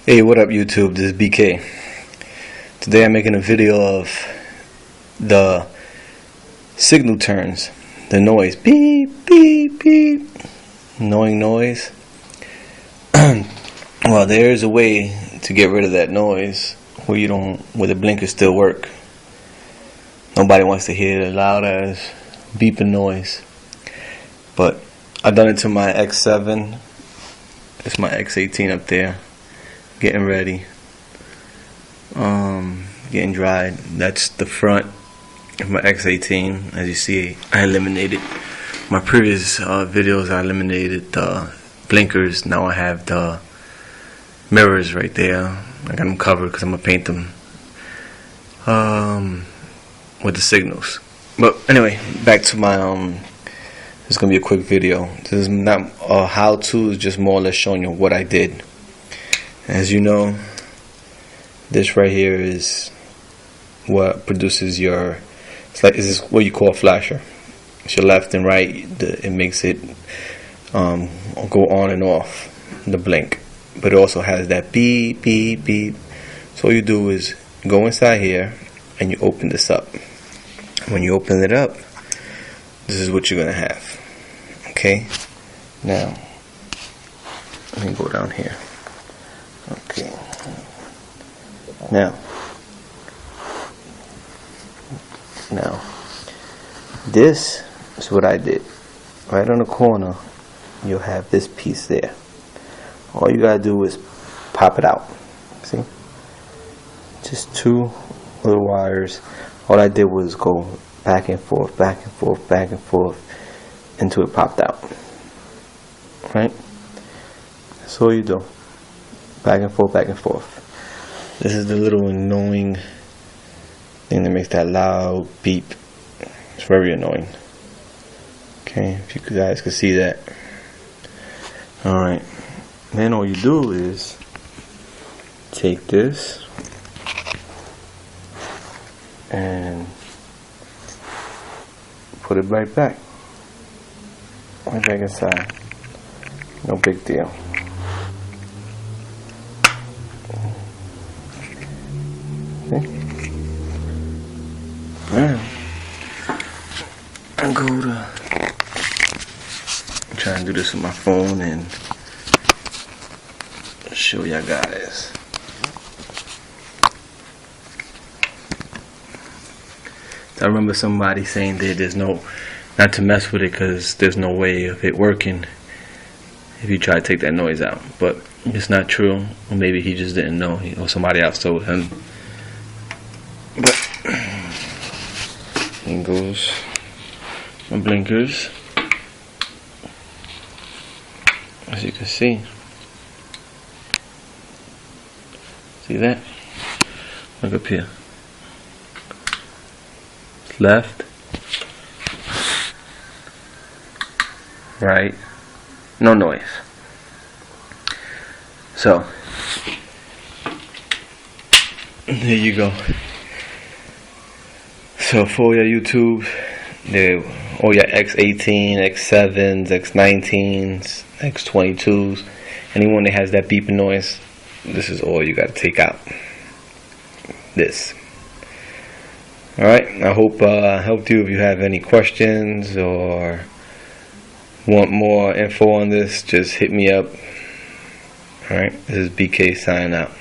Hey, what up YouTube? This is BK. Today I'm making a video of the signal turns, the noise, beep, beep, beep, annoying noise. Well, there is a way to get rid of that noise where the blinkers still work. Nobody wants to hear the loud ass beeping noise, but I've done it to my X7. It's my X18 up there. Getting ready, getting dried. That's the front of my X18. As you see, I eliminated my previous videos. I eliminated the blinkers. Now I have the mirrors right there. I got them covered because I'm gonna paint them with the signals. But anyway, back to my this is gonna be a quick video. This is not a how-to. It's just more or less showing you what I did. As you know, this right here is what produces your, this is what you call a flasher. It's your left and right. It makes it go on and off the blink, but it also has that beep, beep, beep. So all you do is go inside here and you open this up. When you open it up, this is what you're gonna have. Okay, now let me go down here. Okay. Now, this is what I did. Right on the corner, you'll have this piece there. All you gotta do is pop it out. See? Just two little wires. All I did was go back and forth, back and forth, back and forth until it popped out. Right? That's all you do. Back and forth, back and forth. This is the little annoying thing that makes that loud beep. It's very annoying. Okay, if you guys could see that. Alright. Then all you do is take this and put it right back. Right back inside. No big deal. Now, I'm trying to do this with my phone and show y'all guys. I remember somebody saying that there's not to mess with it because there's no way of it working if you try to take that noise out. But it's not true. Or maybe he just didn't know, or somebody else told him. But here goes my blinkers. As you can see that? Look up here. Left, right, no noise. So there you go. So for your YouTube, all your X18, X7s, X19s, X22s, anyone that has that beeping noise, this is all you got to take out. This. Alright, I hope I helped you. If you have any questions or want more info on this, just hit me up. Alright, this is BK signing out.